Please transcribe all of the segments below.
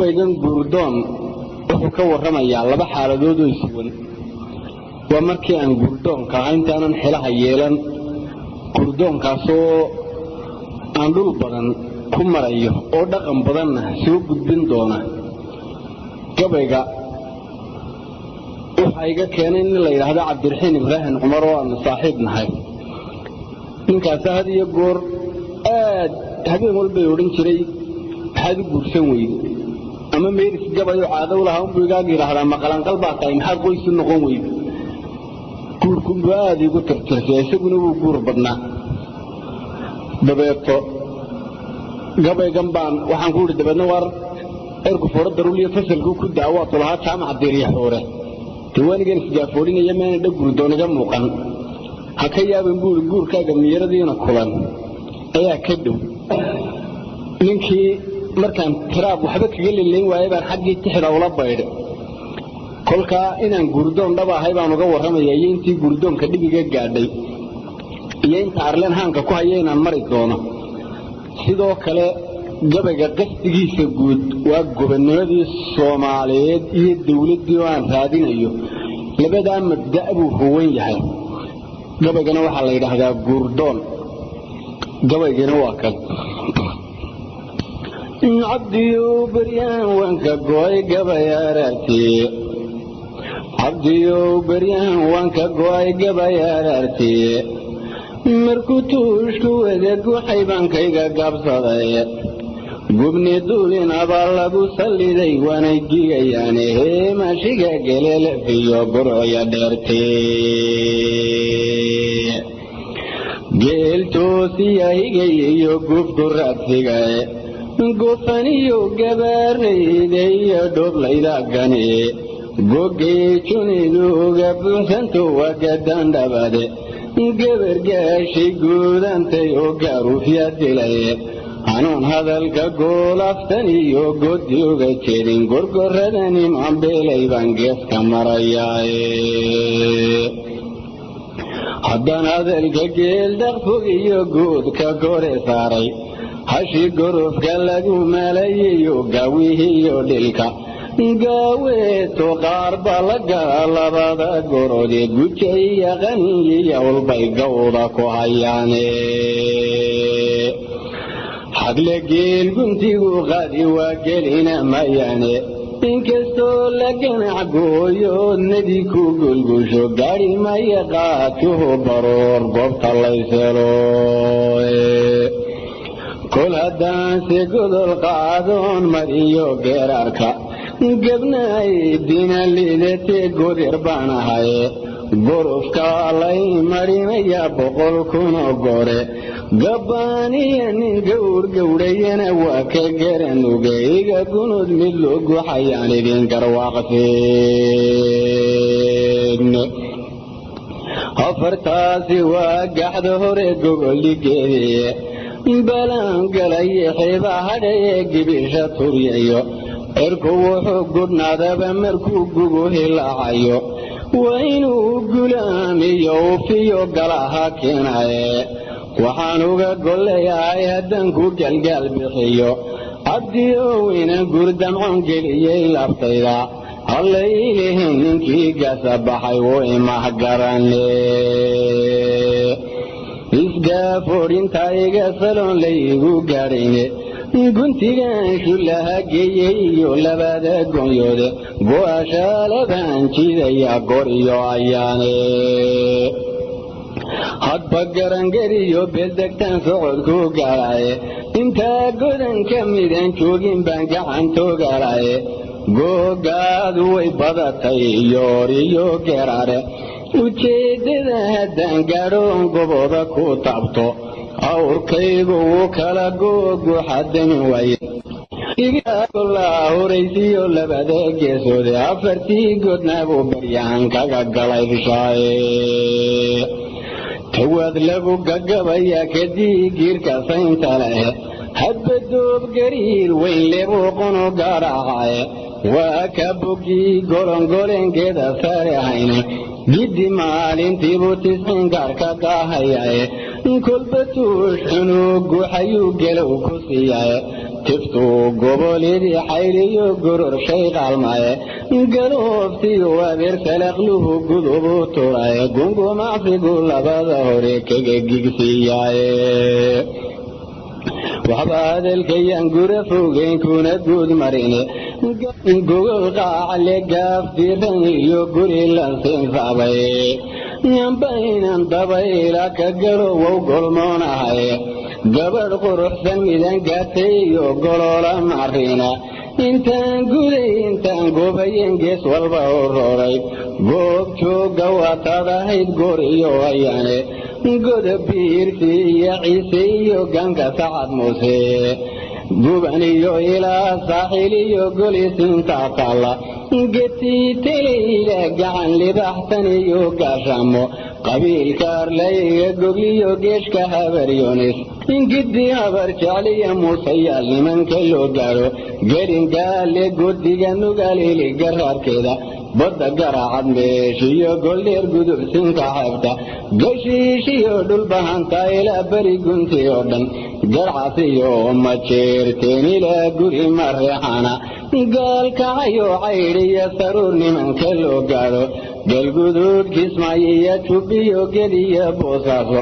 gabaygan guurdoon wuxuu ka warramayaa laba xaaladood oo isuwan waa markii aan guurdoonka ahaa intaanan xilaha yeelan guurdoonkaasoo aan dhul badan ku marayo oo dhaqan badanna soo gudbin doona gabayga waxaa iga keenay nin la yidhaahdo cabdiraxiin ibraahim cumar oo aan saaxiib nahay ninkaas had iyo goor aad habeen walbay odhan jiray maxaad u guursan weyde ama meeris gabayo caado lahaa unbuu igaaga yidhaahdaa maqalanqal baa tahay maxaa qoys u noqon weyde guurkunbuu aad igu tirtirsay isaguna wuu guur badnaa dabeeto gabaygan baan waxaan ku idhi dabeedna waar erku fooro daruuliyo fasalkuu ku daawaatu lahaa jaamaca deeriya xoore diwaanigan isjaafoodhinaya meena dha guurdoon iga muuqan ha ka yaabin buuri guurkaaga miyaradiina kulan ayaa ka dhow ninkii markaan tiraab waxba kaga lilayn waayay baan xaggii tixda ula baydhay kolkaa inaan guurdoon dhaba ahay baan uga warramaya iyo intii guurdoonka dhibiga gaadhay iyo inta arleen haanka ku haya inaan mari doono sidoo kale gabayga qasdigiisa guud waa gobonnimadii soomaaliyeed iyo dawladdii oo aan raadinayo labadaa mabda' buu huwan yahay gabaygana waxaa la yidhaahdaa guurdoon gabaygana waa kan cabdiyow beryaan wanka go'ay gabay araartii cabdiyow beryaan wanka go'ay gabay araartii markuu tuushku wada guxay baankayga gaabsaday gubni duulin abaa lagu salliday waanay gigayaane heemashiga gelelefiyo burcoya dheertee geeltoosiya higay iyo gufku raadsigay gufaniyo gabaarayda iyo dhoblaydagani gogayjuniduuga buuxsanto waa gadandhabade gabargaashay guudantay oo gaaruufya dilay hanuun hadalka goolaftan iyo godi uga jeedin gorgoradani maanbeelay baan geeska marayaaye haddaan hadalka geeldhaqfog iyo guudka kore saaray hashi gorofka lagu malayayo gaawihiiyo dhilka gaaweeto qaar baa lagaa labada gorode guja iyo qaniyiyo walbay gawda ku hayaane xagle geel guntigu qaadi waa gelina mayaane inkastoo la ganac gooyoodnadii ku gulgusho gaadhi maya qaadkuhu baroor goobta layselo kol haddaanse godol qaadoon mariyo geeraarka gabnaay dina liidatee godir baan ahaye gorofka lay marinaya 100 kunoo gore gabbaaniya nin gawr gawrayana waa ka garanuga iga gunud mid loo guxayaan idin garwaaqseen afartaasi waa gaxda hore gobolligeedii balaan galaye xiiba hadhaye gibisha turyayo erku wuxuu gudhnaadaba markuu gugu hilaacayo waa inuu gulaamiyo ufiyo galaha keenaye waxaan uga golleeyahay haddaan ku galgaal bixiyo cabdiyow inan gurdamcon geliyey laabtayda hallaylihin ninkii gaasa baxay wuu imahgarane isgaafoodhinta iga saloon laygu gaadhayne guntigan shullaha geeyey iyo labada goonyoode go'ashaalabaan jidaya gor iyo ayaane hadba garangariyo beeldegtaan socodku gaalaye intaa godan ka midaan joogin baan gacantoogaalaye googaadu way badatay yoor iyo geeraare ujeeddada haddaan gaadhoon goboda ku taabto awrkaygu wuu kala googuxadamin waaye igaalaa horaysiyo labada geesoode afartii godnaa buu baryahan kaga galay bishaaye tawaad lagu gagabaya kadii giirka saynta leh hadba doob gariir weyn lebuu qunu gaaracaye waa ka bogii golongolengeeda sare hayna giddi maalintiibuu 90 gaarka daahayaye kolba tuush xunuu guxayuu gelow ku siiyaye تفتو قبولي حيلي قرر شيخ الماء قلوبتي وبرسل اغلوه قلوبه تراي قنقو ما في قول بظهرك قيقسياي وحباد الكيان قرفوغين كونت قود مريني قول قاع لقاف ديرني يقول لنسين صعبي ينبين انتبهي لك قلو وقل مونهي قبل قرح سميدان قاتي يقولوا لمعرينا intaan guday intaan goobayen gees walba uroray goobjooga waataad ahayd goor iyo ayaane goda biirti iyo ciise iyo ganka sacad muuse guban iyo ilaa saaxil iyo golisintaa taalla getii telayla gacan libaxsan iyo gaashamo qabiilka arlayga gogliyo geeshka habaryoonis ingidi habar jecliya muusayaal nimanka loo gaaro gelingaale godiga nugaaleeli garaarkeeda badda garaacad meeshiyo goldheer gudubsinka xeebta gashiishiyo dhulbahanta ilaa beri gunti oo dhan garcasiyo majeerteen ilaa guri mareexana gaalkacayo caydhiyo saruur nimanka loo gaaro galguduud kismaayiyo jubbiyo geliyo boosaaso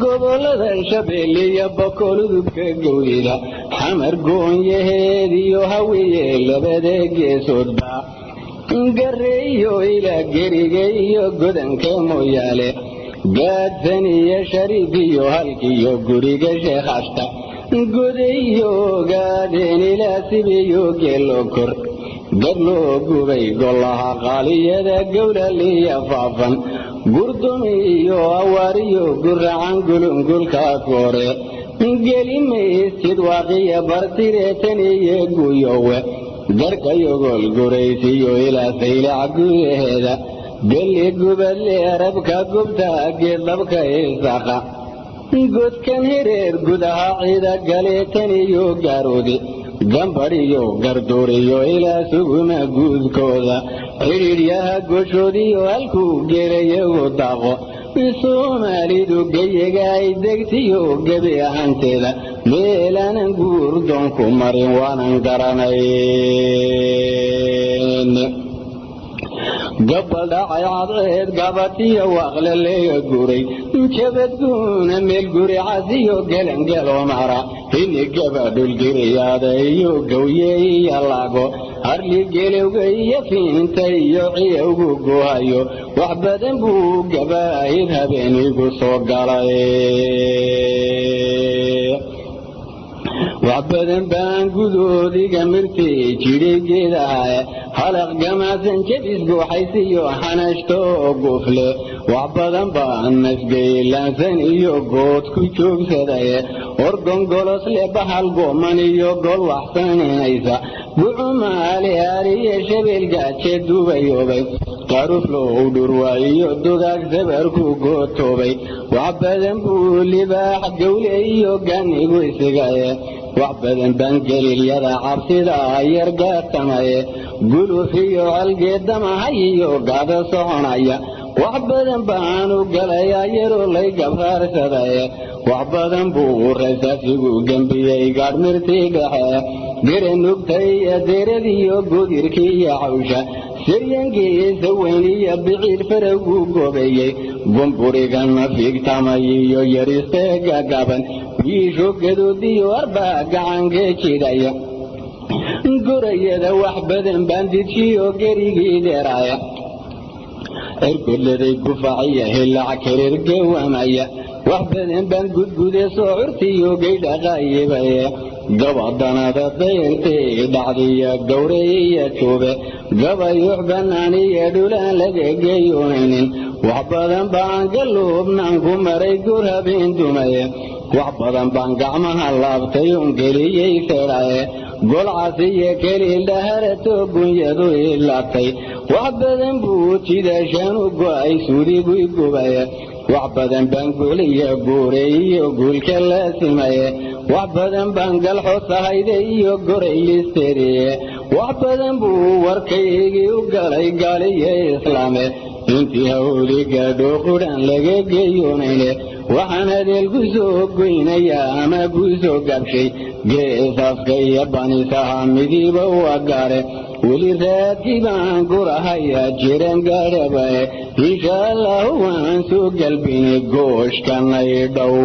gobolada shabeelle iyo boqol udubka gowdida xamar goonyaheed iyo hawiye labada geesoodba gareeyo ilaa geriga iyo godanka mooyaale gaadsan iyo shariif iyo halkiyo guriga sheekhashta godayo gaadeen ilaa sibiyo geelo kor gad loo gubay golaha qaaliyada gowlaliya faafan gurdumi iyo awaariyo guracan gulungulka koore gelimaysid waaqiya bartireetan iyo guyowe garkayogol guraysiyo ilaa saylac gudaheeda gelli gubadle arabka gubta geedlabka isaaqa godkan hireer gudaha ciida galeetan iyo gaaroodi gambadhiyo garduuriyo ilaa suguma guudkooda xidhiidhyaha goshoodiyo halkuu gelayagu daaqo soomaalidu geyiga ay degtiyo gebi ahaanteeda meelaanan guurdoonku marin waanan garanayn gabal dhacay cadceed gabatiyo waaqlaleega guray jabadguuna meel guri casiyo gelangelo mara hini gabadhulgiriyaada iyo gawye iyo laago harli gelowga iyo fiinta iyo ciyowgu guhayo wax badan buu gabaahid habeenigu soo galay وعبدن بان قدودي قمرتي جيري جيدها حلق قماسن جبس قوحيسيو حنشتو قفل وعبدن بان نسقي لانسن إيو قوت كيشوك سدايا ورقن قولوس لبحال قومن إيو قول وحسن نيسا قعما علي شبيل قاتش دوبيوبي قاروف لو دروايو دوداك زبركو قوتوبي وعبدن بولي باح قولي إيو قاني قويسيقايا وعبدن بانجلي اليدا عبسيدا يرقى السمايا قولوا فيو القدام هايو قاد صعنايا وعبدن بانو قلايا يرو لي قفار سدايا وعبدن بور رساسيقو قنبيا قاد مرتيقها قرن نبتايا ديرديو قديركي عوشا سريانكي سويني بعيد فرقو قبيي قنبوريقان فيك تامايو يريستيقا قابن يشو قدوديو أربع قعنكي چيدايا قريدا وحبدن بانديتشيو قريقي ديرايا اركل لدي قفاعية هلا عكرير قوامايا وحبدن بان قدقودي صعرتيو قيدا غايبايا قبضنا دا ديرتي دعديا قوريا شوبه قبا يحبناني دولان لدي قيونين وحبدن بان قلوبنا كمري قرها بين دمايا وحبدن بان قعمها اللابتيون قليي سرايا قول عاسية كلي لهرتو قنيدو إلاتي وحبدن بوتي دا شانو قواي سوري قوي قبايا وحبدن بان قولي قوري قول كلا سمايا وحبدن بان قل حوصة هيدي قوري لستيري وحبدن بو وركيكي وقالي قالي إسلامي انتي هولي قادو قران لغا قيونيني waxaana deelku soo goynayaa ama ku soo gaabshay geesaaska iyo banisaha midiiba waa gaare weli raadkii baan gurahayaa jiran gaadhabae insha allahu waan soo galbini gooshkanay dhow